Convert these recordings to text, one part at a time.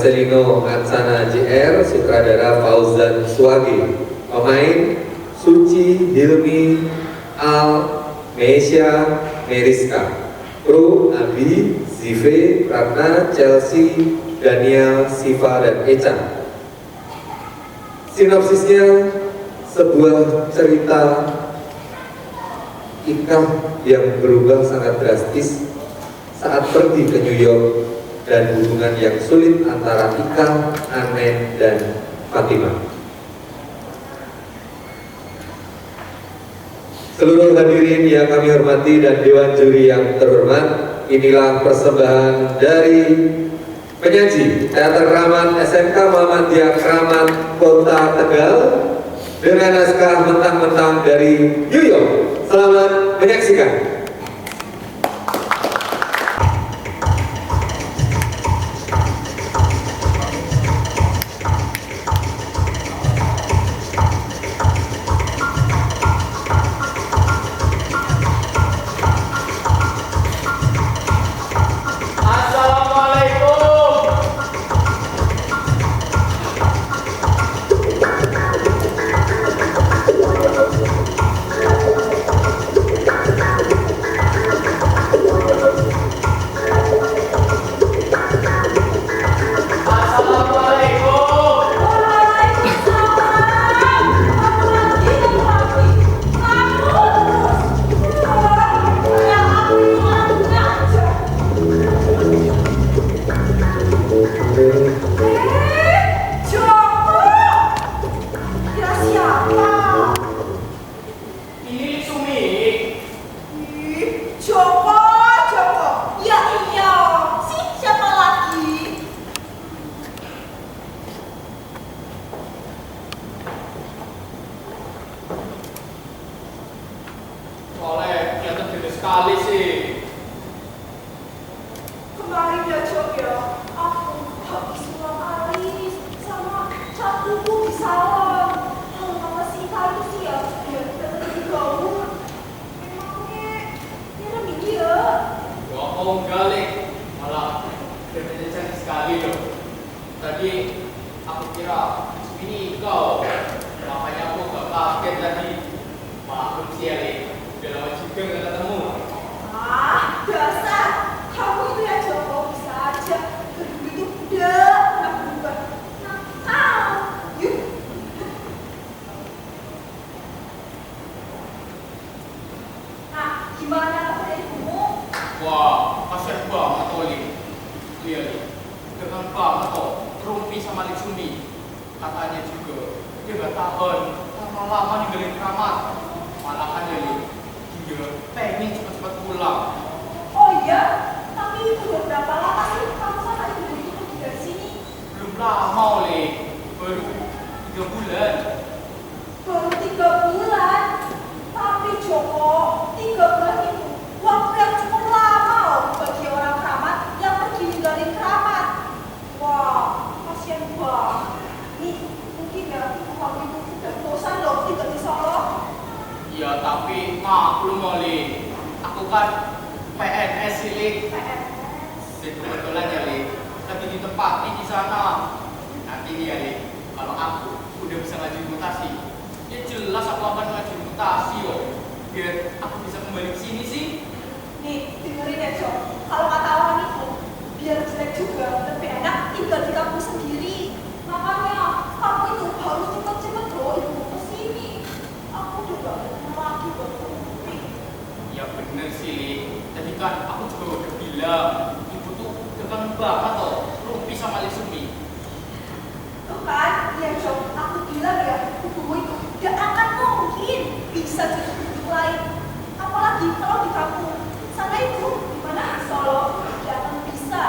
Marcelino Atsana JR, sutradara Fauzan Suwagi. Pemain Suci Hilmi Al Meisya Meriska. Kru Abi, Zive, Ratna, Chelsea, Daniel, Siva, dan Echa. Sinopsisnya sebuah cerita Ika yang berubah sangat drastis saat pergi ke New York dan hubungan yang sulit antara Ika, Anen, dan Fatima. Seluruh hadirin yang kami hormati dan Dewan Juri yang terhormat, inilah persembahan dari penyaji Teater Kramat SMK Muhammadiyah Kramat Kota Tegal dengan naskah Mentang-Mentang dari New York. Selamat menyaksikan. Sekali sih. Kemarin ya Jok ya, aku habis ulang alis sama cat kuku di salon. Mama sih itu sih ya, biar kita lebih gaul. Memangnya lebih dia. Ya enggak Lek, malah kelihatannya cantik sekali loh. Tadi aku kira ini kau, makanya aku gak kaget tadi. Maklum sih ya Lek, udah lama juga gak ketemu. Dasar kamu itu ya Joko, bisa aja kedua itu udah pernah berubah. Yuk. Nah, gimana kabar ibumu? Wah, kasihan banget Oli. Lihat, dengan banget kok Rumpi sama Litsumi. Katanya juga dia gak tahan lama-lama ninggalin Kramat. Malahan ya Li, dia pengen cepat-cepat pulang. Oh iya, tapi itu udah berapa lama sih kamu sama ibu itu pergi dari sini? Belum lama Oli, baru 3 bulan. Baru 3 bulan? Tapi Joko, 3 bulan itu waktu yang cukup lama loh bagi orang Kramat yang pergi ninggalin Kramat. Wah, kasihan banget. Nih, mungkin ya kamu itu sudah bosan loh tinggal di Solo. Iya, tapi maklum Oli, aku kan PNS sih Li. PNS. Dan kebetulan ya Li, lagi ditempati di sana. Nanti nih ya Li, kalau aku udah bisa ngajuin mutasi, ya jelas aku akan ngajuin mutasi yo. Biar aku bisa kembali ke sini sih. Nih, dengerin ya Jok, kalau kata orang itu biar jelek juga lebih enak tinggal di kampung sendiri. Makanya kamu itu harus cepet-cepet bawa ibu ke sini. Aku juga gak lagi berhenti. Ya bener sih Li, tadi kan aku juga udah bilang ibu tuh kangen banget loh Rumpi sama Litsumi. Tuh kan, ya Jok, aku bilang ya ibumu itu gak akan mungkin bisa jadi hidup lain. Apalagi kalau di kampung sana itu dimana di Solo gak akan bisa.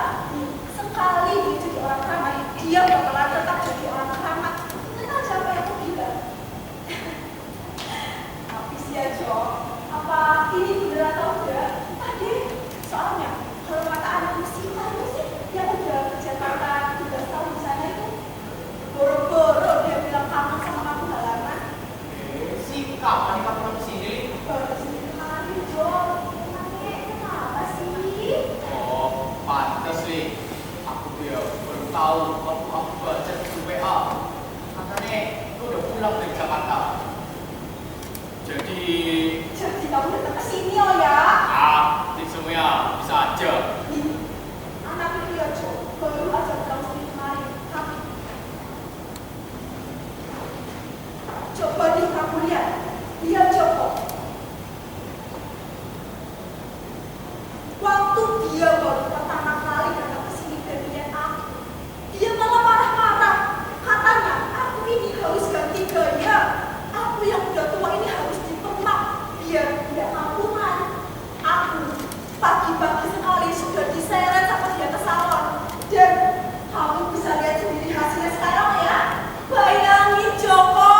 Sekali dia jadi orang Kramat, dia bakalan tetap jadi orang Kramat. Kenal siapa yang aku bilang? Tapi sih ya Jok, apa ini beneran atau enggak? Tadi soalnya kalau kata anak musik itu sih yang udah ke Jakarta 13 tahun di sana itu boro-boro dia bilang kangen sama kampung halaman. Sih kapan nih kamu ke sini Li? Baru sendiri kali Jok, emangnya kenapa sih? Oh, pantes Li. Aku tuh ya baru tahu Jadi kamu datang ke sini oh ya? Lik Sumi ya, bisa aja. Ih, anak itu ya Jo, baru aja bilang sendiri kemarin. Tapi coba nih kamu lihat Joko. Waktu dia baru pertama kali datang ke sini dan lihat aku, dia malah marah-marah. Katanya aku ini harus ganti gaya. Aku yang udah tua ini harus dipermak biar tidak kampungan. Aku pagi-pagi sekali sudah diseret sama dia ke salon. Dan kamu bisa lihat sendiri hasilnya sekarang ya. Bayangin Joko,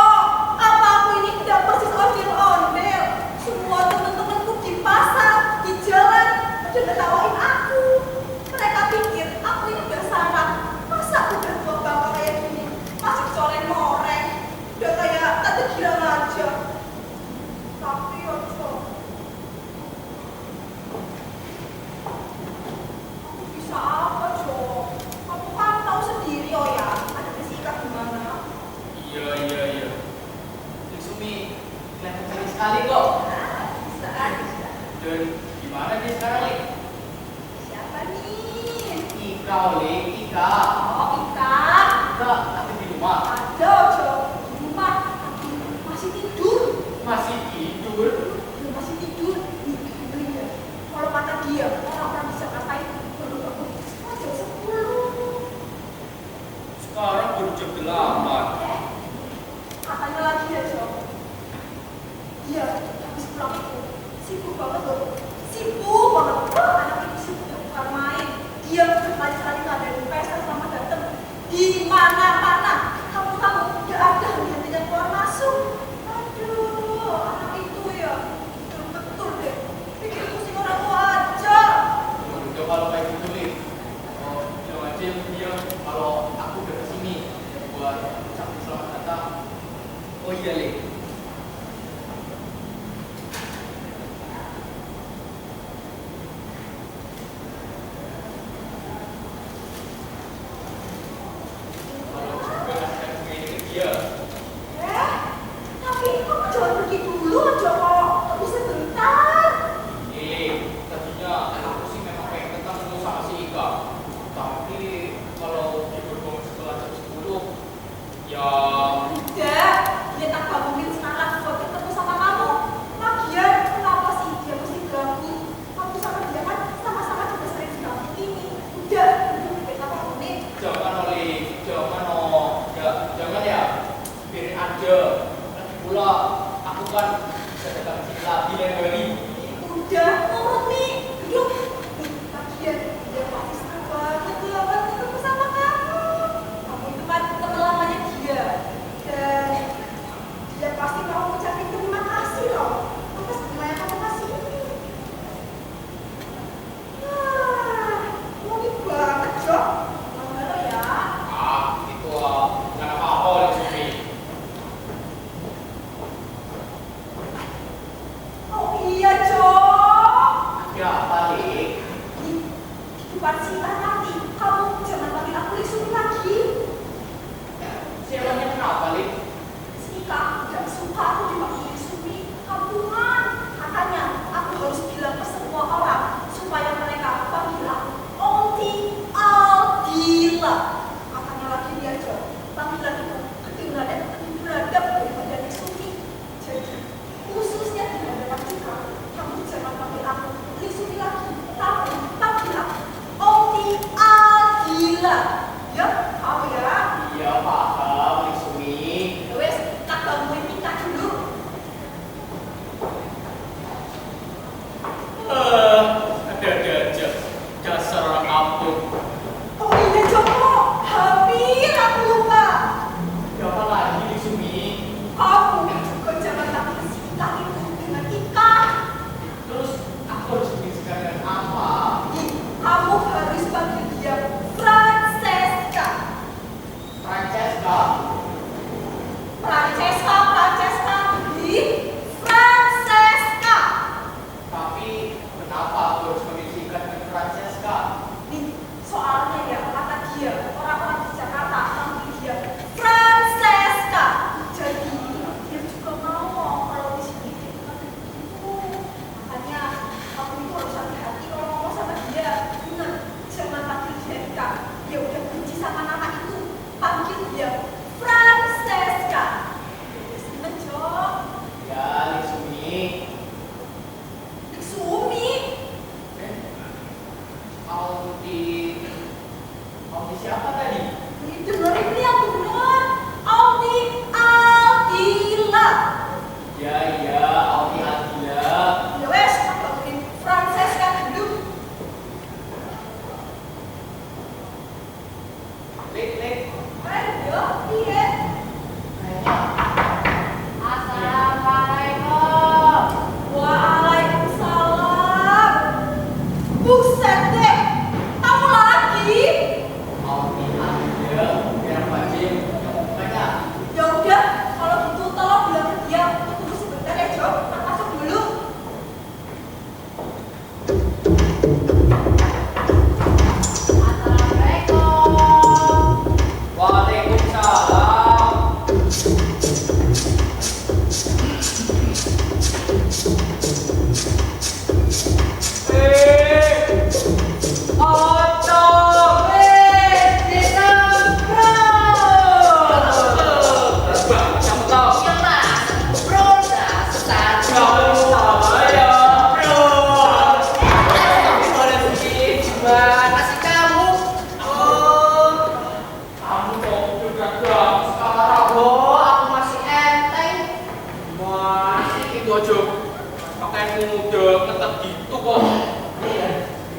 apa aku ini udah persis ondel-ondel. Semua teman-temanku di pasar, di jalan, udah ketawain aku. Mereka pikir aku ini udah sarap. Masa udah tua bapak kayak gini masih coleng moreng, udah kayak tante girang aja. Tapi ya Jok, aku bisa apa Jok? Kamu kan tahu sendiri oh ya, ada bersikap gimana. Iya. Lik Sumi, kelihatan cantik sekali kok. Bisa aja. Dan gimana dia sekarang, Lik? Siapa nih? Ika, Lik, Ika. Oh, Ika. Ika, tapi di rumah. Ada Jok, di rumah. Tapi masih tidur. Masih tidur. Dia masih tidur. Nih, dengerin ya. Kalau kata dia, orang-orang bisa katain baru bangun. Jam 10. Sekarang baru jam 8. Katanya lagi ya Jok. Dia habis pulang itu sibuk banget loh. Sibuk banget. Wah, anak itu sibuknya bukan main. Dia berkali-kali ngadain pesta selama datang. Di mana-mana. Kamu gak ada henti-hentinya keluar masuk. Aduh, anak itu ya. Betul deh. Bikin pusing orang tua aja. Udah kalau kayak gitu, Lik. Bilang aja yang dia kalau aku udah kesini buat ucapin selamat datang. Oh iya, Lik. Kalau juga ngasih kado ini ke dia. Tapi kamu jangan pergi dulu Joko. Tapi sebentar. Tadinya aku sih memang pengen ketemu sama si Ika. Tapi kalau dia bangun setelah jam 10, ya Udah, dia tak bangunin sekarang buat ketemu sama kamu. Lagian, kenapa sih dia mesti ganggu? Kamu sama dia kan sama-sama juga sering diganggu ini. Udah kita bangunin. jangan Oli, jangan jangan ya, biarin aja. Lagi pula aku kan bisa datang ke sini lagi lain kali. Udah, nurut nih. Duduk. Nih, lagian dia pasti senang banget banget ketemu sama kamu. Kamu itu kan teman lamanya dia. Dan dia pasti mau ucapin terima kasih loh atas bunga yang kamu kasih ini. Unik banget, Jok. Halo ya. Itu bukan apa-apa Oli Sumi. Oh iya, Jok. Ya apa itu aja. Pakaianmu udah ketat gitu kok.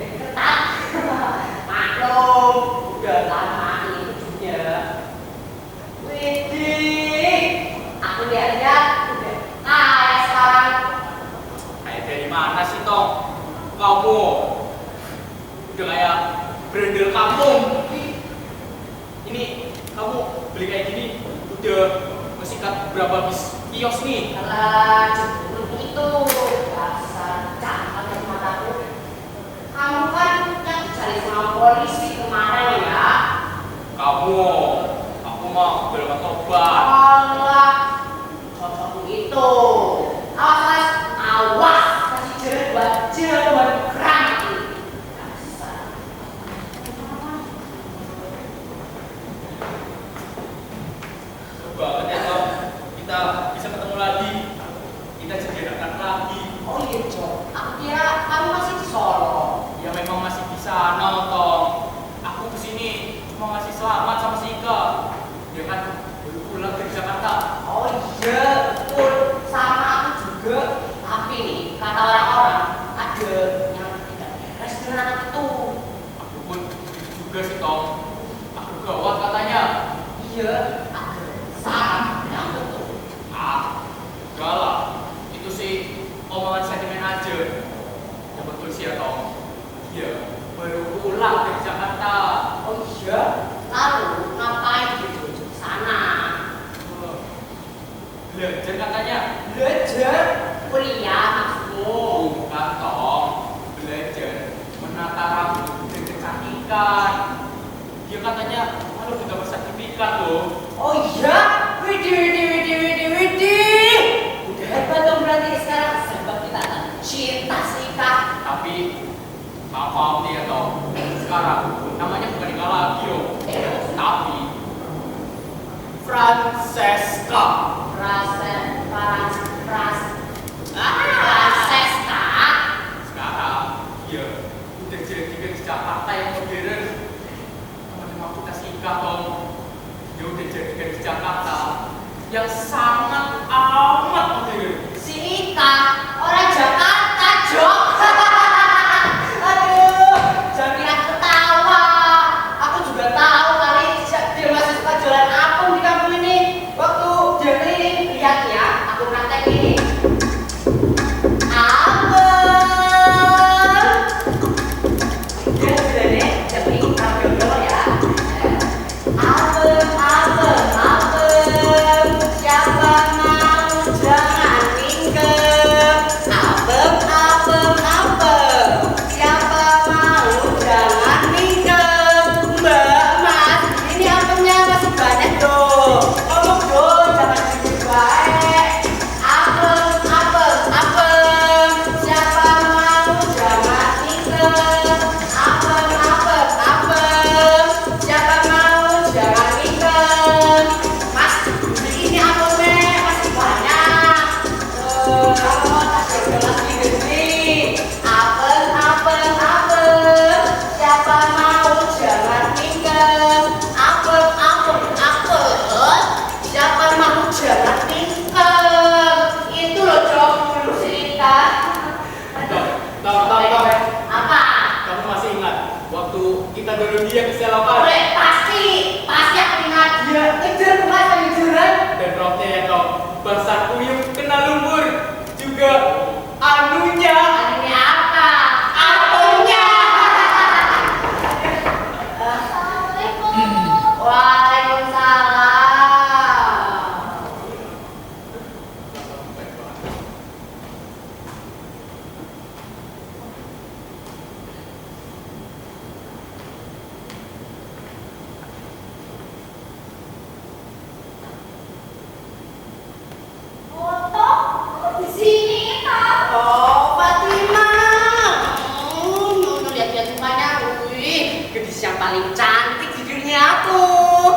Ketat. Maklum, udah lama ini hidupnya. Widih, aku lihat-lihat udah kaya sekarang. Kayak dari mana sih, Tong? Kamu udah kayak brandel kampung. Ini kamu beli kayak gini udah ngesikat berapa bis kios nih? Alah, cukup itu dasar cakap dari mataku. Kamu kan yang dicari sama polisi kemarin ya. Kamu, aku mah belum tobat. Allah, cocokku itu. Awas, awas, kasih jerat buat keram ini. Dasar. Banget ya, Tom. Kita bisa ketemu lagi. Kita jadi anak lagi. Oh iya, Cok. Aku kira kamu masih di Solo. Ya memang masih di sana, Tom. Aku kesini cuma ngasih selamat sama si Ika. Dia kan baru pulang dari Jakarta. Oh iya, betul. Sama aku juga. Tapi nih, kata orang-orang, ada yang tidak beres dengan anak itu. Aku pun gitu juga sih, Tom. Aku gawat katanya. Iya, ada saran yang betul. Enggak lah. Itu sih omongan sentimen aja. Ya betul sih ya, Tom. Iya, baru pulang dari Jakarta. Oh iya, lalu ngapain gitu di sana? Belajar katanya. Belajar kuliah maksudmu? Bukan, Tom. Belajar menata rambut dan kecantikan. Dia katanya kalau kita bersertifikat loh. Oh iya, widih. Udah hebat dong berarti sekarang sebab kita akan cinta nikah. Tapi maaf nih ya, Tom. Sekarang namanya bukan Ika lagi loh. Tapi Francesca. Francesca. Sekarang dia udah jadi gadis Jakarta yang modern. Teman-teman aku kasih Ika, Tom. Dia udah jadi gadis Jakarta yang sangat amat modern. Si Ika, orang Jakarta, Jok. Aduh, jangan bilang ketawa. Aku juga tahu kali dia masih suka jualan apem di kampung ini. Waktu dia keliling, lihat ya, aku praktek ini. Apem. Dia sudah deh, jadi tampil dulu ya. Apem. Siapa mau jangan mingkem. Apem. Siapa mau jangan mingkem. Mbak Mas, ini apemnya masih banyak loh. Ngomong dong, jangan sedikit baik. Apem. Siapa mau jangan mingkem. Apem. Siapa mau jangan mingkem. Mas, ini apemnya masih banyak. Kalau kasih gelas gede. Apem. Siapa mau jangan mingkem. Apem. Siapa mau jangan mingkem. Itu loh, Cok, dulu cerita. Tom. Apa? Kamu masih ingat waktu kita dulu dia ke selokan Oleh pasti aku ingat dia kejar bunga sambil juran. dan roknya ya, Tom. Basah kuyup kena lumpur juga anunya. Ini apa? Apemnya. Assalamualaikum. Waalaikumsalam. Foto? Kok di sini, Kak? Oh, Fatimah. Lihat-lihat mukanya. Wih, gadis yang paling cantik di dunia tuh.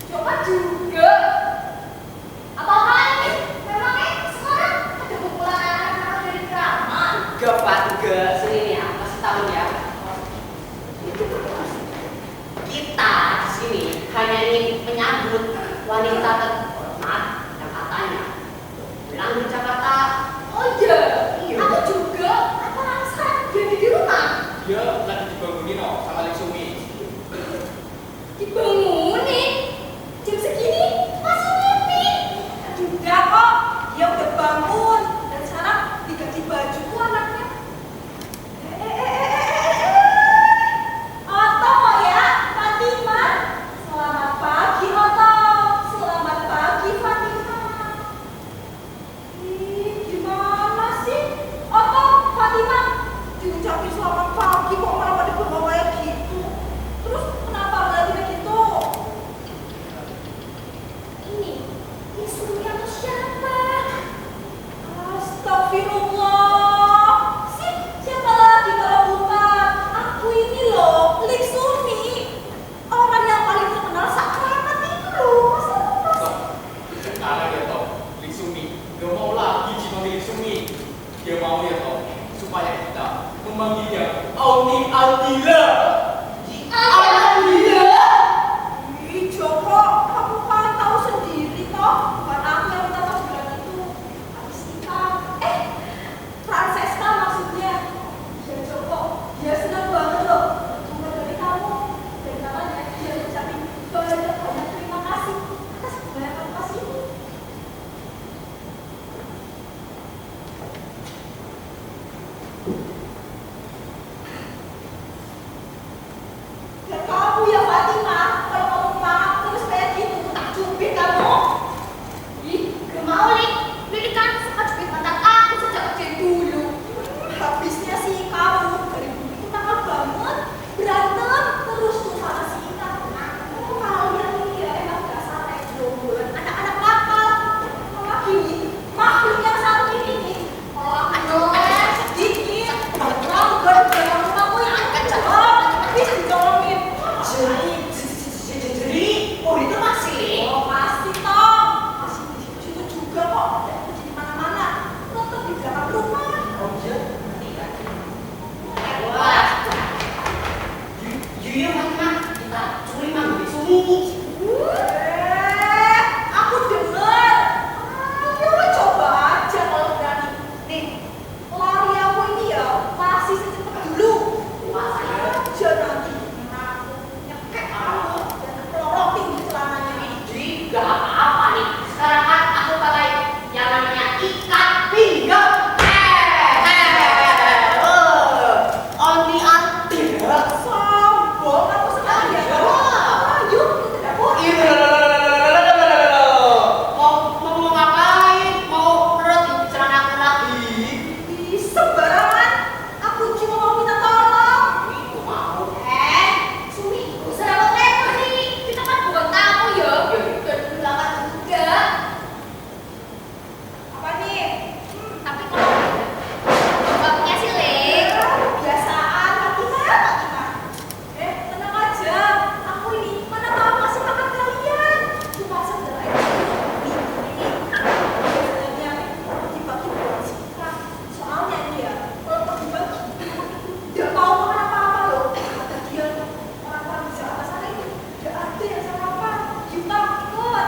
Coba juga. Apa-apaan ini? Memangnya sekarang ada kumpulan anak-anak dari Kraman? Enggak. Sini nih, aku kasih tahu ya. Kita di sini hanya ingin menyambut wanita terhormat yang katanya bilang di Jakarta Astagfirullah. Sih, siapa lagi kalau bukan aku ini loh, Liksumi. Orang yang paling terkenal sakramat itu loh. Masa lupa sih? Sekarang ya toh, Liksumi gak mau lagi dipanggil Liksumi. Dia mau ya toh, supaya kita memanggilnya Auni Aldila. Alhamdulillah. Ih, Joko, kamu kan tahu sendiri toh, bukan aku yang minta panggilan itu. Habis nikah. Francesca maksudnya. Ya Joko, dia senang banget loh. Cuma dari kamu. Dan namanya dia ucapin banyak terima kasih atas banyak kamu kasih ini. Dan kamu ya Fatima, kalau kamu maaf terus kayak gitu, tak cubit kamu. Ih, gak mau, Lik. Lili kan suka cubit mata aku sejak kecil dulu. Habisnya sih kamu dari dulu itu nakal banget, berantem terus tuh sama si Ika. Kalian ini ya emang dasar kayak gerombolan anak-anak nakal. Apalagi makhluk yang satu ini nih. Kalau aku sedikit, langgar dalam kamu yang akan jawab, bisa dicolongin. Jadi, oh itu masih. Oh pasti toh, masih di situ juga kok, jangan di mana-mana, tetap di belakang rumah. Oh iya, wah, Yuyu mana kita curi manggil sunyi. Aku denger. Ayo coba aja kalau berani. Nih, lari aku ini ya masih secepat dulu. Masih aja nanti aku nyekek kamu dan pelorotin di celananya ini. Jadi gak apa-apa nih. Sekarang kan aku pakai yang namanya ikat pinggang. Only Aldila. Sombong kamu sekali ya. Ayo kita dapur. Mau ngapain? Mau perotin celana aku lagi? Ih, sembarangan. Aku cuma mau minta tolong. Itu mau. Sumi, usah repot-repot nih. Kita kan bukan tamu ya. Dan belakang juga. Apa nih? Tapi kalau bapaknya sih, Lik. Biasaan Fatima. Tenang aja. Aku ini mana mau masih makan kalian. Cuma sekedar aja. Ini biasanya dibagi buat Sika. Soalnya nih ya, kalau bagi-bagi, dia mau makan apa-apa loh. Kata dia tuh, orang paling bisa atas sana itu, gak ada yang sarapan. You takut.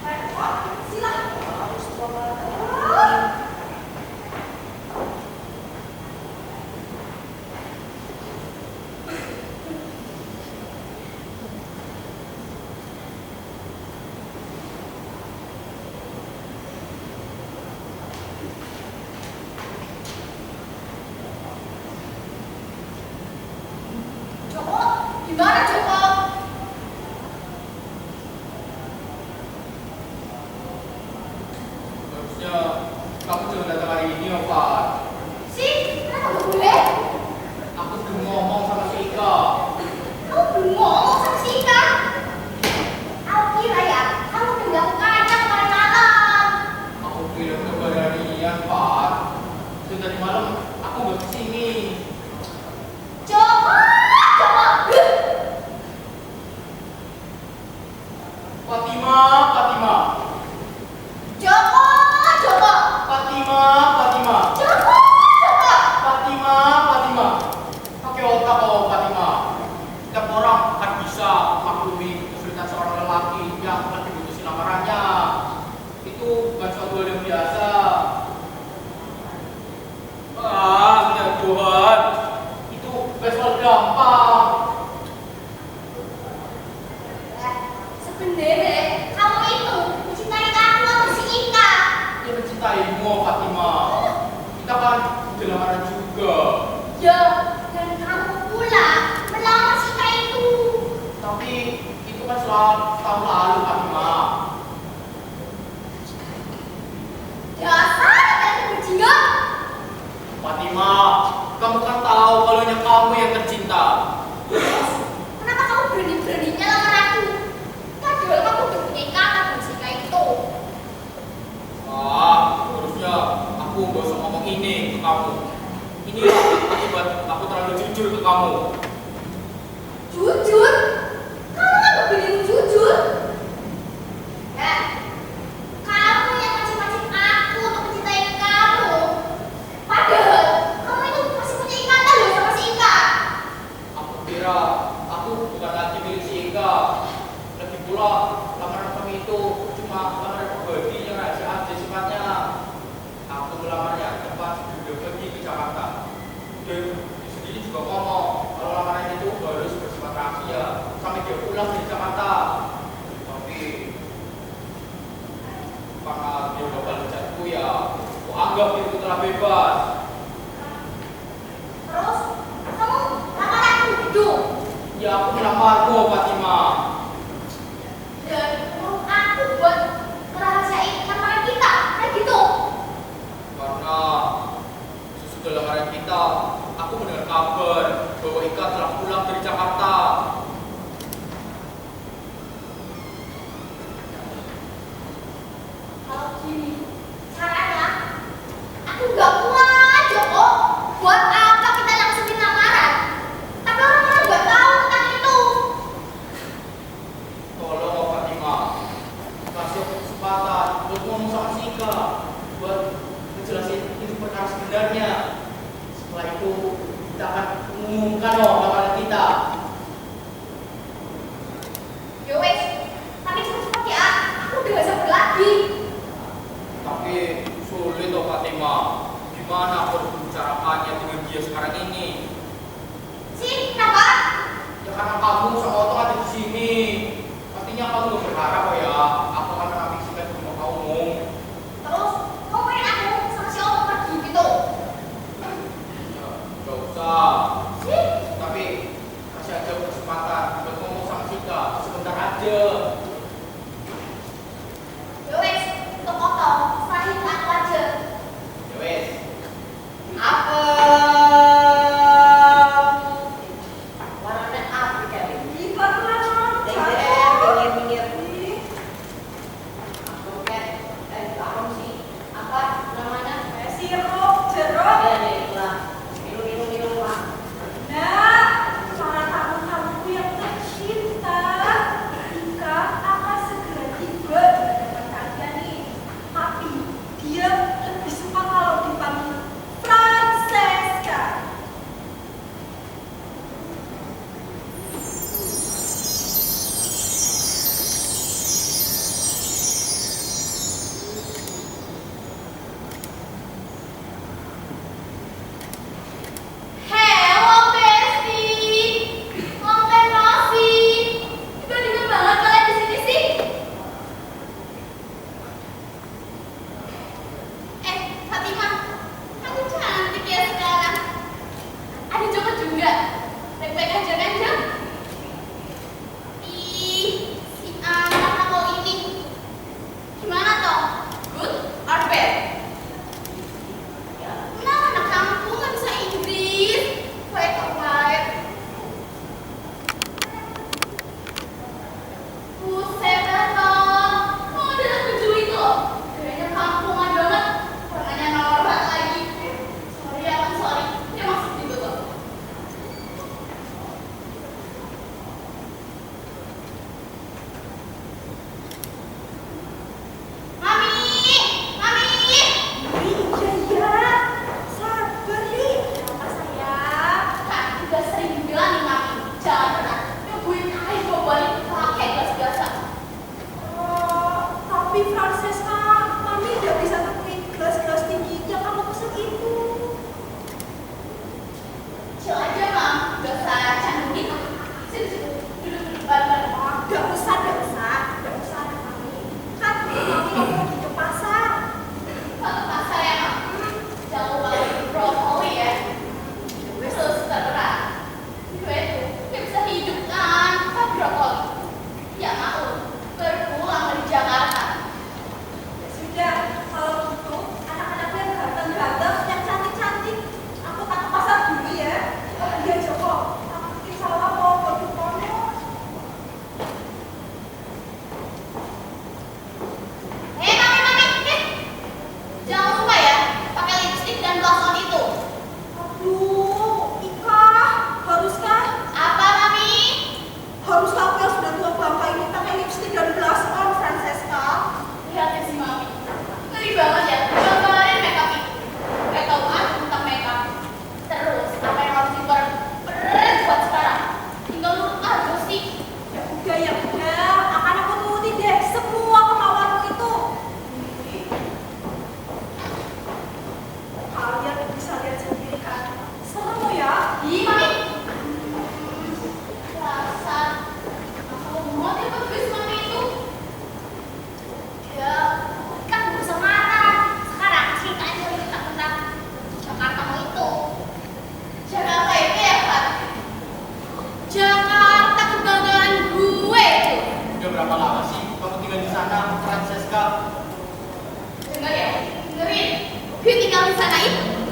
Repot, silakan. Harus coba. Joko, gimana Joko? Harusnya kamu jangan datang hari ini, Ovan. Sih, kenapa gak boleh? Aku udah ngomong sama si Ika. Kamu belum ngomong sama si Ika. Aku kira ya, kamu udah gak kajang kemarin malam. Aku bilang keberanian, Pak. Dan tadi malam aku nggak kesini. Joko, Joko. Fatima, Fatima. Joko, Joko. Fatima, Fatima. Joko, Joko. Fatima, Fatima. Pakai otak kok, Fatima. Setiap orang kan bisa maklumi kesulitan seorang lelaki yang lagi putusin lamarannya. Itu bukan suatu hal yang biasa. Ya Tuhan, itu gak soal gampang. Sebenarnya kamu itu mencintai aku atau si Ika? Dia mencintaimu, Fatima. Kita kan udah lamaran juga. Ya, dan kamu pula melamar si Ika itu. Tapi itu kan tahun lalu, Fatima. Dasar dan bajingan. Fatima, kamu kan tahu kalau kamu yang tercinta. Kenapa kamu berani-beraninya lamar aku? Padahal kamu udah punya ikatan dengan si Ika itu. Aku gak usah ngomong ini ke kamu. Inilah akibat aku terlalu jujur ke kamu. Jujur? Kamu kan kepingin jujur? Ya, kamu yang macam-macam aku untuk mencintai kamu. Padahal kamu itu masih punya ikatan loh sama si Ika. Aku kira aku bukan lagi milik si Ika. Lagi pula lamaran kami itu cuma lamaran pribadi yang rahasia aja sifatnya. Aku melamarnya tempat sudah pergi ke Jakarta. Dan dia sendiri juga ngomong kalau lamaran itu harus bersifat rahasia sampai dia pulang dari Jakarta. Tapi karena dia bakal menjatuhku ya, aku anggap diriku telah bebas. Terus kamu lamar aku gitu. Ya aku melamarmu Fatimah. Dan menurut aku buat merahasiain lamaran kita, kayak gitu. Karena sesudah lamaran kita, aku mendengar kabar bahwa Ika telah pulang dari Jakarta. Kalau gini, caranya aku nggak kuat Joko. Buat apa kita langsungin lamaran? Tapi orang-orang nggak tahu tentang itu. Tolong Fatimah, kasih aku kesempatan buat ngomong sama si Ika, buat ngejelasin ini perkara sebenarnya. Setelah itu kita akan mengumumkan lamaran kita. Yowes, tapi cepet-cepet ya. Aku udah gak sabar lagi. Tapi sulit Fatimah. Gimana aku harus membicarakannya dengan dia sekarang ini? Sih, kenapa? Ya karena kamu sama Otto ada di sini. Pastinya kamu gak berharap ya aku akan mengafiksikan ke rumah kamu. Terus, kamu pengen aku sama si Om pergi gitu? Ya, gak usah. Sih, Tapi kasih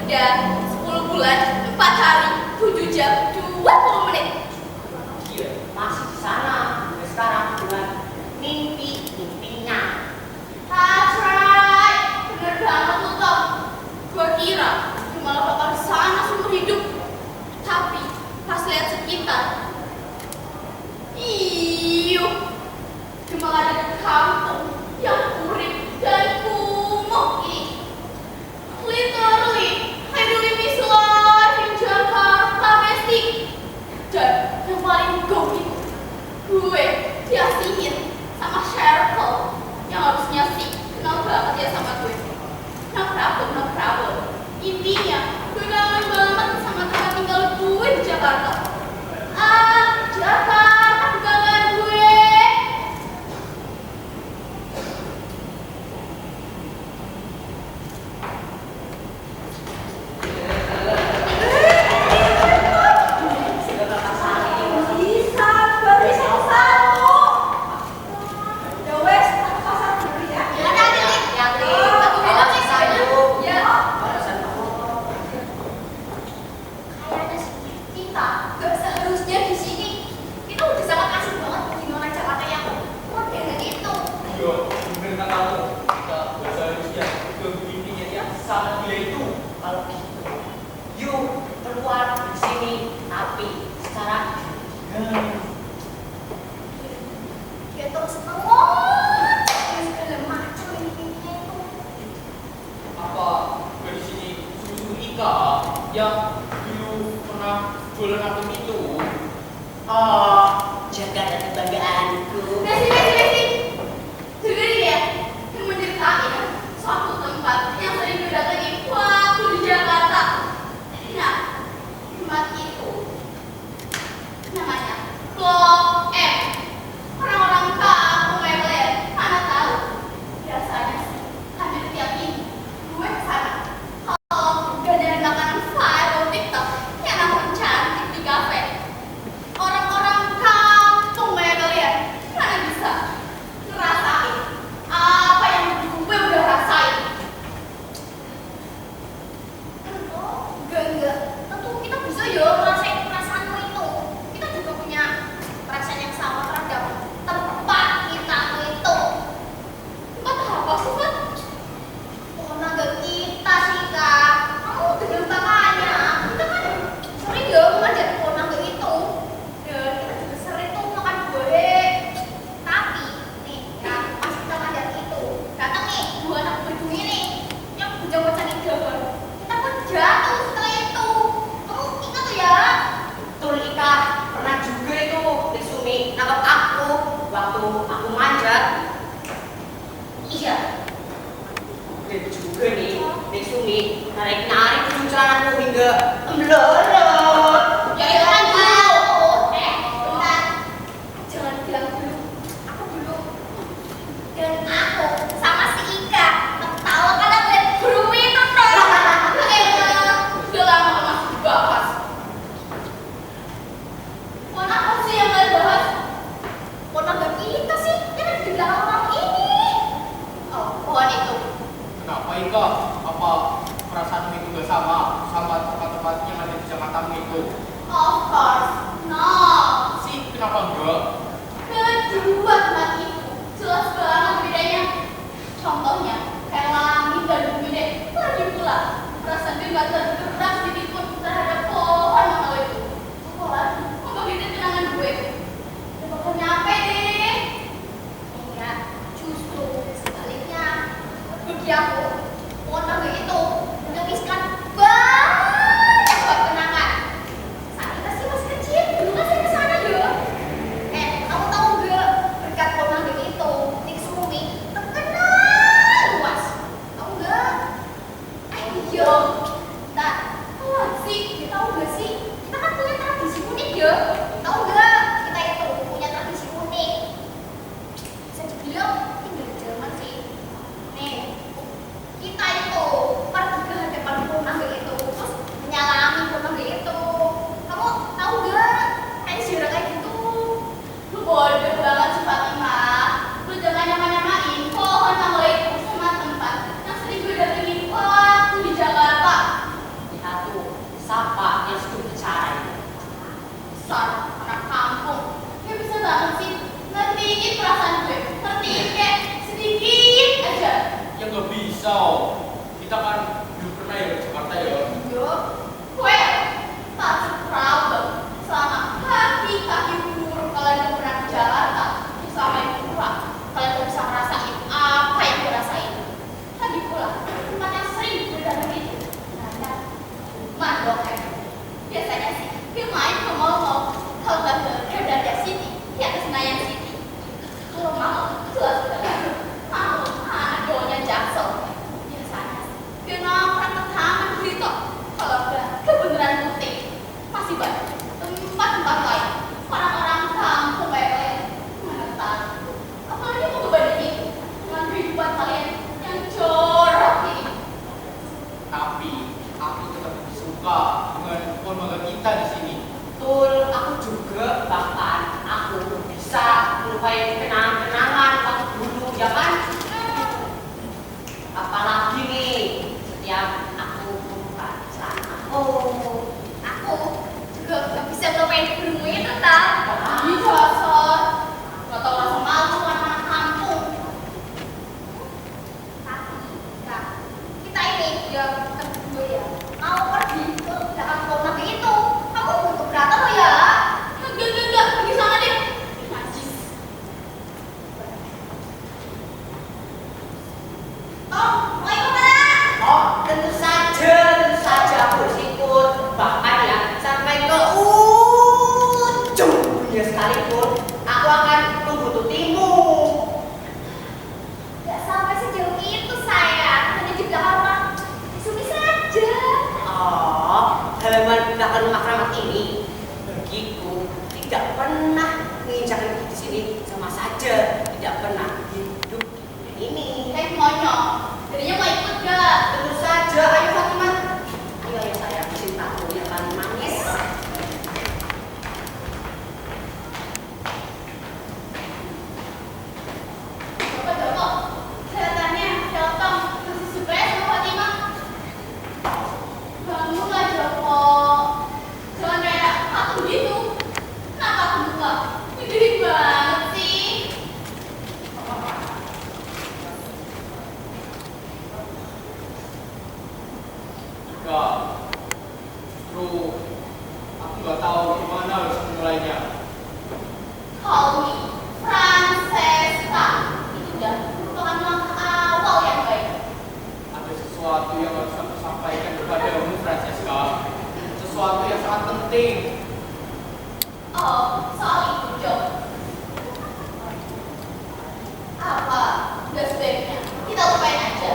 Udah 10 bulan, 4 hari, 7 jam, 20 menit. Iya, masih di sana. Sampai sekarang dengan mimpi-mimpinya. That's right. Bener banget lu, Tom. Gua kira dia malah bakal di sana seumur hidup. Tapi pas lihat sekitar, iyuh, dia malah ada di kampung yang kurik dan kumuh ini. Literally, I really miss life in Jakarta, Besti. Dan yang paling gokil, gue diasihin sama Sherpa yang harusnya sih kenal banget ya sama gue. No problem. Intinya, gue kangen banget sama tempat tinggal gue di Jakarta. Jakarta kebangan gue. Bisa, berarti satu-satu. Ya wes, aku pasang dulu ya. Ya, nanti, Lik. Aku bilang sih Satu. ya. Kayaknya sih kita gak seharusnya di sini. Kita udah sangat asik banget gimana Jakarta yang modern itu. Iya, bener kata kamu. Kita seharusnya ke intinya dia sangat gila itu. Kalau gitu, yuk keluar dari sini. Tapi sekarang Dia terus ngomong segala macam intinya itu. Apa gue di sini susu Ika yang dulu pernah jualan akun itu? oh, jaga dan kebanggaanku. Besi. Dengerin ya, yang menceritain suatu tempat yang sering gue datengin waktu di Jakarta. Nah, tempat itu namanya Blok M. Orang-orang kampung kayak kalian, mana tahu? Biasanya sih, hampir tiap minggu gue kesana. Kalau gak dari makanan viral TikTok yang namanya cantik di kafe. Orang-orang kampung kayak kalian, mana bisa ngerasain apa yang gue udah rasain. Enggak. Tentu kita bisa ya ngerasain perasaanmu itu. Kita juga punya perasaan yang sama terhadap tempat kita itu. Tempat apa sih, Pat? Oh, naga kita sih, Kak. Kamu dengar makanya. Kita kan sering ya ngajak pohon naga itu. Dan kita juga sering tuh makan buah. Tapi, nih, kan pas kita ngajak itu, datang nih dua anak bedung ini yang bocah-bocah jalan. Kita pun jatuh setelah itu. Kamu ingat tuh ya? Betul Ika, pernah juga itu Risumi nangkep aku waktu aku manjat. Iya. Dan juga nih Risumi narik-narik ujung celananku hingga melorot. Ya itu kan dulu. Bentar. Jangan bilang dulu. Aku dulu. Dan aku sama si Ika ketawa karena ngeliat guru itu tuh. Udah lama masih dibahas. Mana apa sih yang kalian bahas? Pohon naga kita sih, dia kan di belakang orang ini. Oh, pohon itu. Kenapa Ika? Apa perasaanmu itu gak sama tempat-tempat yang ada di Jakarta itu? Of course, no. Sih, kenapa enggak? Kedua tempat itu jelas banget bedanya. Contohnya, kayak langit dan bumi deh. Lagi pula, perasaan gue gak tergerak sedikit pun terhadap pohon makau itu. Apalagi, membagikan kenangan gue. Udah bakal nyampe deh. Iya, justru sebaliknya. Bagi aku, pohon naga itu menuliskan banyak banget kenangan. Saat kita sih masih kecil, dulu kan saya kesana ya. Kamu tahu gak, berkat pohon naga itu, Nik Sumi terkenal luas. Tahu gak? Ayo, nah, Sih, kita tahu gak sih? Kita kan punya tradisi unik ya. Tahu gak? Kita itu punya tradisi unik. Bisa dibilang tinggal di Jerman sih. Nih, kita itu pergi ke hadapan pohon risau. Kita kan belum pernah ya ke Jakarta ya. Yo, well, tak problem. Selama kaki buruk kalian belum pernah ke Jakarta, selama itu pula kalian belum bisa ngerasain apa yang gue rasain. Lagi pula, tempat yang sering berdandan itu, nanda, cuma dong biasanya sih, dia main ke mall-mall, kalau nggak ke Granada City, ya ke Senayan City. Kalau mau, jelas udah mau adonnya Jaksel. Biasanya sih, dia nongkrong ke taman Brito. Kalau nggak ke Bundaran Putih, masih banyak tempat-tempat lain. Orang-orang kampung kayak mana tahu. Apalagi mau ngebandingin dengan kehidupan kalian yang jorok ini. Tapi aku tetap suka dengan keluarga kita di sini. Betul, aku juga bahkan aku bisa melupain kenangan-kenangan waktu dulu ya kan. Apalagi nih setiap aku buka celana. Oh, aku juga nggak bisa ngelupain burung itu tak? Ih, dasar. Nggak tahu rasa malu anak kampung. Tapi, nah, kita ini ya berdua ya mau pergi ke belakang kota itu. Kamu butuh keberatan lo ya? Enggak, pergi sana deh. Najis. Tom, mau ikut mana? Oh, tentu saja aku harus ikut. Bahkan ya sampai ke ujung dunia sekalipun aku akan mengikutimu. Gak sampai sejauh itu sayang. Hanya di belakang Sumi saja. Oh, halaman belakang rumah keramat ini bagiku tidak pernah menginjak kaki di sini, sama saja tidak pernah hidup di dunia ini. Monyok. Jadinya mau ikut gak? Tentu saja, ayo Fatimah. Ayo sayang, cintaku yang paling manis. Joko. Kelihatannya Deltom masih suka ya sama Fatimah. Bangunlah Joko. Jangan kayak patung gitu. Kenapa aku buka? Gede banget sih. Enggak. Bro, aku nggak tahu gimana harus memulainya. Call me Francesca. Itu udah merupakan langkah awal yang baik. Ada sesuatu yang harus aku sampaikan kepadamu, Francesca. Sesuatu yang sangat penting. Oh, soal itu, Jok. Apa? Udah sebaiknya kita lupain aja.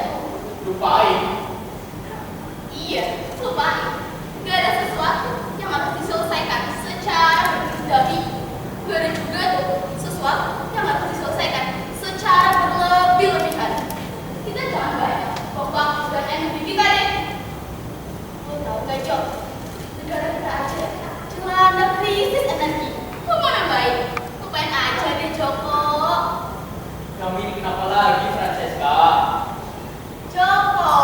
Lupain. Iya, lupain. Gak ada sesuatu yang harus diselesaikan secara berdamai. Gak ada juga tuh sesuatu yang harus diselesaikan secara berlebih-lebihan. Kita jangan banyak waktu buat energi kita deh. Lo tau gak, Jok? Negara kita aja dilanda krisis energi. Lo mau nambahin? Lupain aja deh, Joko. Kamu ini kenapa lagi, Francesca? Joko.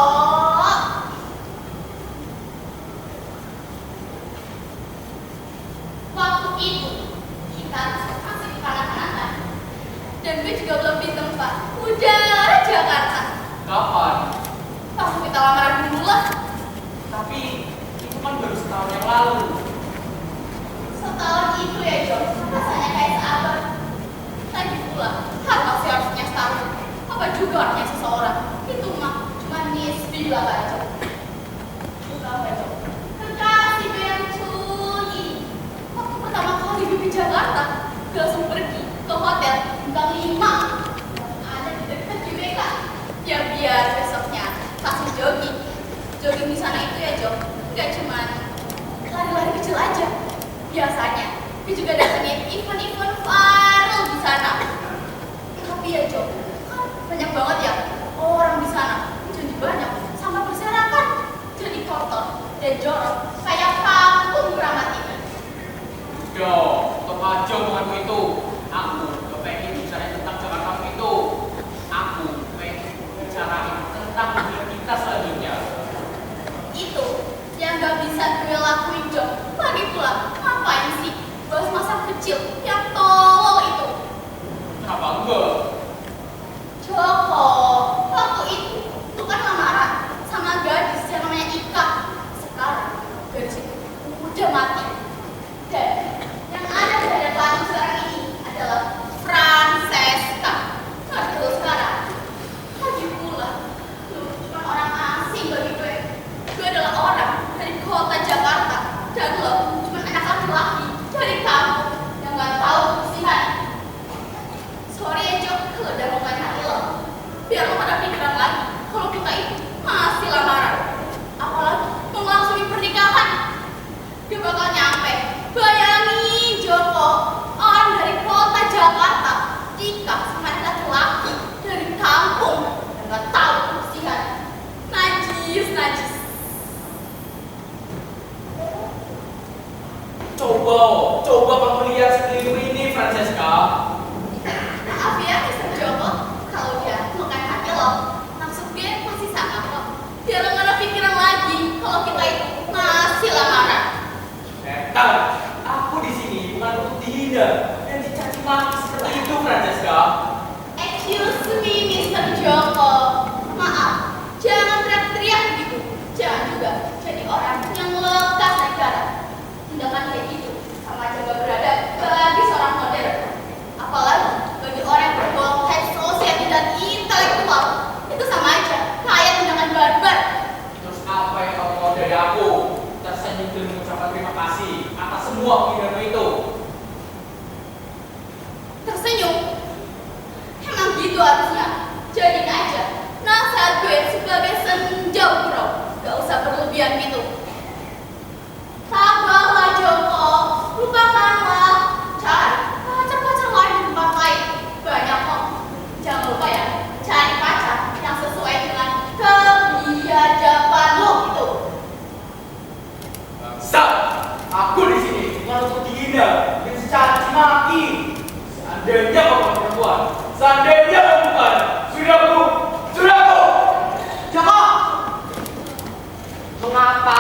Waktu itu kita masih di kanak-kanakan dan gue juga belum di tempat udara Jakarta. Kapan? Pas kita lamaran dulu lah. Tapi itu kan baru setahun yang lalu. Setahun itu ya Jok, rasanya kayak seabad. Lagi pula, apa sih artinya setahun? Apa juga artinya seseorang? Itu mah cuma nisbi belaka aja. Lu tau gak Jok? Kekasih gue yang culun ini waktu pertama kali gue ke Jakarta, gue langsung pergi ke hotel bintang 5 yang ada di dekat GBK. Ya biar besoknya langsung jogging di sana itu ya Jok, nggak cuma lari-lari kecil aja. Biasanya gue juga datengin event-event viral di sana. Tapi ya Jok, kan banyak banget ya orang di sana. Jadi banyak sampah berserakan, jadi kotor dan jorok kayak kampung keramat ini. Yo, tetap aja omonganmu itu. Aku gak pengen bicarain tentang Jakarta itu. Aku pengen bicarain tentang hidup kita selanjutnya. Itu yang gak bisa gue lakuin Jok. Lagi pula, ngapain sih bahas masa kecil yang tolol itu? Kenapa enggak? Joko, waktu itu kan najis. Coba kamu lihat sekeliling ini, Francesca. Maaf ya, Mr. Joko, kalau dia makan hati lo, maksud dia masih sama kok. Dia nggak ada pikiran lagi kalau kita itu masih lamaran. Aku di sini bukan untuk dihina dan dicaci maki seperti itu, Francesca. Excuse me, Mr. Joko. Maaf, jangan teriak-teriak begitu. Jangan juga jadi orang yang lekas negara. Tindakan kayak gitu sama aja gak beradab bagi seorang modern. Apalagi bagi orang yang bergolong high society dan intelektual. Itu sama aja kayak tindakan barbar. Terus apa yang kamu mau dari aku? Tersenyum dan mengucapkan terima kasih atas semua penghinaan itu. Tersenyum. Emang gitu harusnya. Jadiin aja nasihat gue sebagai senja bro. Gak usah berlebihan gitu. Sabarlah Joko, lupakanlah. Cari pacar-pacar lain di tempat lain. Banyak kok. Jangan lupa ya, cari pacar yang sesuai dengan kebiadaban lo gitu. Stop! Aku di sini bukan untuk dihina dan dicaci maki. Seandainya kamu perempuan, seandainya kamu bukan, sudah aku. Joko, mengapa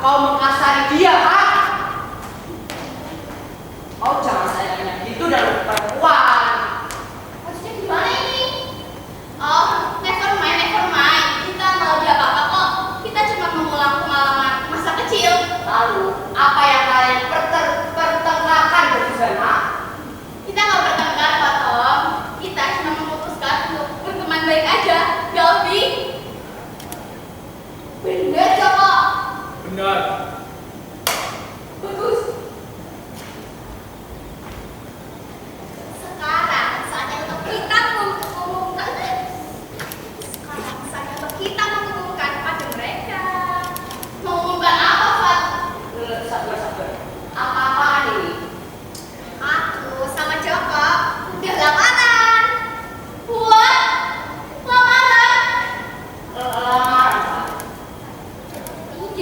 kau mengkasari dia, ha? Kau jangan sayangnya gitu dan perempuan. Maksudnya gimana ini? Oh, never mind. Kita nggak lebih apa-apa kok. Kita cuma mengulang pengalaman masa kecil. Lalu, apa yang kalian pertengkarkan barusan, ha? Kita nggak bertengkar, Pak Tom. Kita cuma memutuskan untuk berteman baik aja. Gak lebih. Bener, Joko. Benar. Bagus. Sekarang saatnya untuk kita mengumumkan. Pada mereka. Mengumumkan apa, Pak? Sabar. Apa-apaan ini? Aku sama Joko udah lamaran. Buat lamaran. Lamaran, Pak.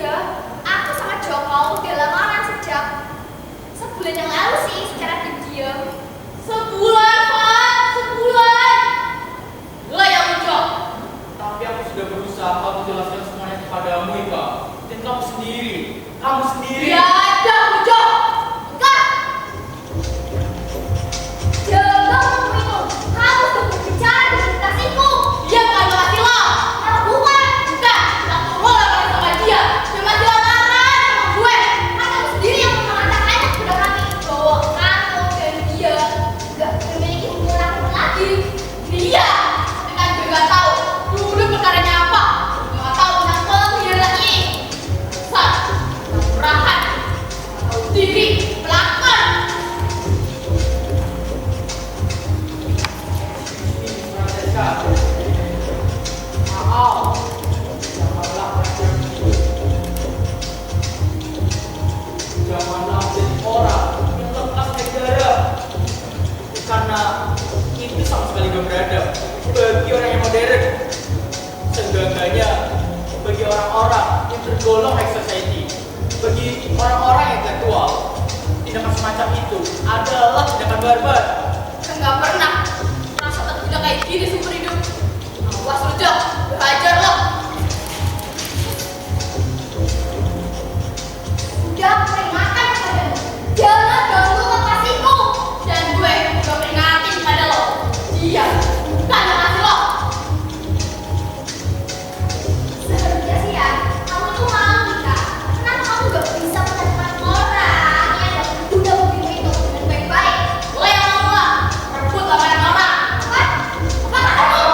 Iya, aku sama Joko udah lamaran sejak sebulan yang lalu sih, secara diam-diam. Sebulan, Pak, sebulan. Lo yang ucap. Tapi aku sudah berusaha menjelaskan semuanya kepadamu, Ika. Dan kamu sendiri. Ya ada ucap. Enggak. Jangan itu. Kamu tuh berbicara dengan kasihku. Dia bukan kasih lo. Kalau bukan. Waktu lo lamaran sama dia. Dia masih lamaran sama gue. Kan kamu sendiri yang mengatakannya kepada kami bahwa kamu dan dia gak memiliki hubungan lagi. Dia. Tapi kan gue gak tahu. Dulu perkaranya apa. Gue gak tahu tentang penghinaan ini. Murahan. Tahu diri. Pelakon. Francesca. Maaf. Janganlah jadi orang yang lepas negara. Karena itu sama sekali gak beradab bagi orang yang modern. Seenggaknya bagi orang-orang yang tergolong high society, bagi orang-orang yang intelektual, tindakan semacam itu adalah tindakan barbar. Nggak pernah rasa takut udah kayak gini seumur hidup. Awas lo Jok, belajar lo. Udah peringatan kepadamu, jangan ganggu kekasihku. Dan gue juga peringatin pada lo, dia bukan kekasih lo. Seharusnya sih ya, kamu tuh mau nikah. Kenapa kamu gak bisa menemukan orang yang udah begini itu dengan baik-baik? Lo yang mau lah, rebut lamaran orang. Apa? Apa kamu?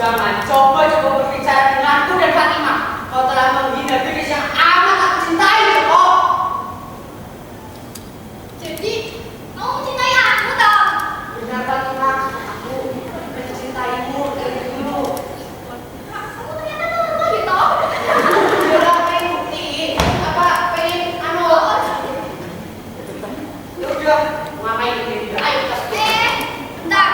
Jangan coba-coba berbicara denganku dan Fatimah. Kau telah menghina gadis yang amat aku cintai, Joko. Jadi, kamu mencintai aku, toh? Benar, Fatimah. Aku mencintaimu dari dulu. Kamu ternyata normal gitu. Udah pengen bukti. Apa pengen Ya udah, ngapain ini juga? Ayo kita Bentar.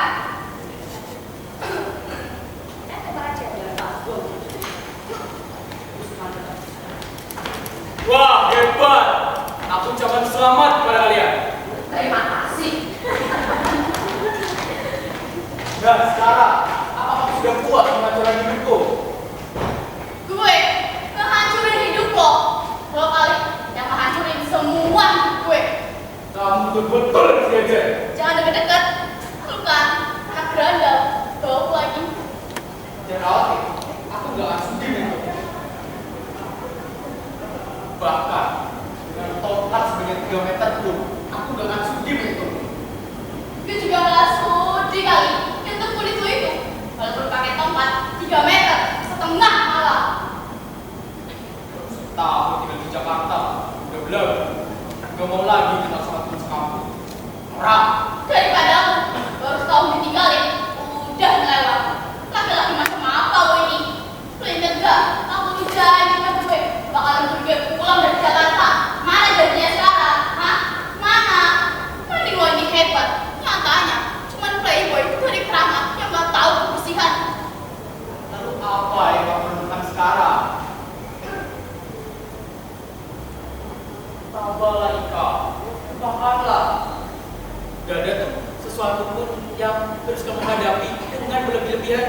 Wah, hebat. Aku ucapkan selamat kepada kalian. Terima kasih. Dan sekarang, apa kamu sudah puas menghancurkan hidupku? Gue ngehancurin hidup lo. Lo kali yang ngehancurin semua hidup gue. Kamu betul-betul saja. Jangan deket-deket. Lu kan anak berandal. Bawa lagi. Jangan khawatir, aku gak akan sudi itu. Bahkan dengan total sebanyak 3 meter pun, aku gak akan sudi itu. Gue juga gak sudi kali nyentuh kulit lo itu. Walaupun pakai tongkat 3 meter, setengah malah. Setahun tinggal di Jakarta, udah belum. Gak mau lagi kenal sama teman sekampung. Orang. Daripada lo baru setahun ditinggalin, udah melewat. Laki-laki macam apa lo ini? Lo inget gak? Aku tuh janji sama gue bakalan suruh gue pulang dari Jakarta. Mana janjinya sekarang? Hah? Mana? Mending lo ini hebat. Nyatanya cuman playboy dari keramat yang gak tahu kebersihan. Lalu apa yang kamu lakukan sekarang? Tabahlah Ika, bahkanlah. Gak ada tuh sesuatu pun yang harus kamu hadapi dengan berlebih-lebihan.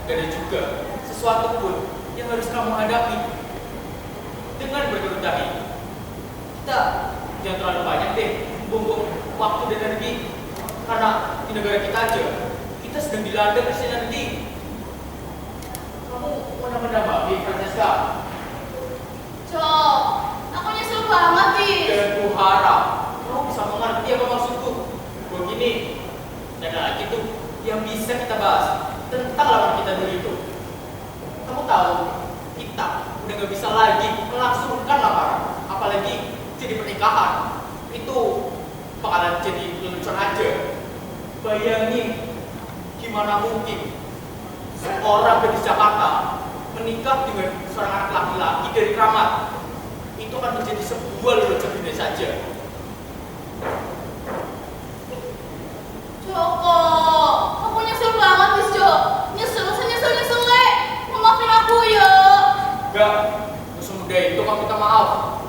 Gak ada juga sesuatu pun yang harus kamu hadapi dengan bergelut-gelut. Kita jangan terlalu banyak deh bumbung waktu dan energi, karena di negara kita aja kita sedang dilanda krisis energi. Kamu mau nambah-nambah Francesca? Cok, aku nyesel banget sih. Dan ku harap kamu bisa mengerti apa maksudku. Begini, dan lagi tuh yang bisa kita bahas tentang lawan kita dulu itu. Kamu tahu, kita udah gak bisa lagi melangsungkan lamaran, apalagi jadi pernikahan. Itu bakalan jadi lelucon aja. Bayangin, gimana mungkin seorang gadis Jakarta menikah dengan seorang anak laki-laki dari Kramat. Itu akan menjadi sebuah lelucon dunia saja. Joko, aku nyesel banget bis Jo. Nyesel le. Maafin aku ya. Enggak, semudah itu kamu minta maaf.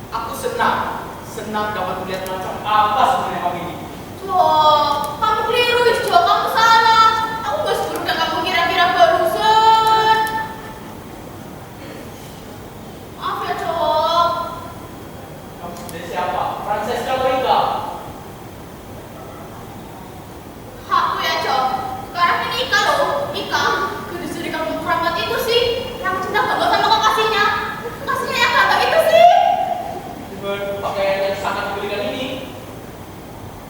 Aku senang dapat melihat macam apa sebenarnya kamu ini. Jo, kamu keliru bis Jo, kamu salah. Aku gak seburuk yang kamu kira-kira barusan. Maaf ya Cok. Kamu dari siapa? Francesca Loika. Aku ya Cok. Sekarang ini Ika loh. Ika, gadis dari kampung Kramat itu sih yang cinta banget sama kekasihnya. Kekasihnya yang kakak itu sih. Dengan pakaian yang sangat gelikan ini. Kamu cinta banget sama kekasihnya. Kekasihnya yang kakak itu sih. Dengan pakaian yang sangat gelikan ini. Kamu cinta banget sama kekasihnya. Kekasihnya yang kakak itu sih.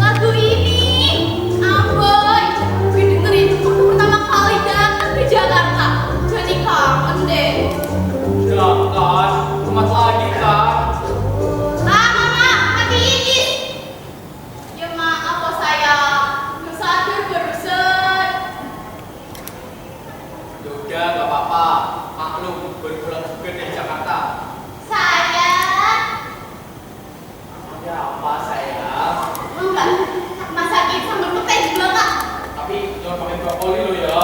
Lagu ini, Amboy, gue dengerin waktu pertama kali datang ke Jakarta. Jadi kangen deh. Ya kan, umat lagi kan. Ah, Mama, mati Iis. Ya maaf kok sayang, belum sadar barusan. Udah, gak apa-apa. Maklum, baru pulang juga dari Jakarta. Sayang, Ya apa sayang? enggak, masakin sambal petai juga kak. Tapi jangan pakai brokoli lo ya.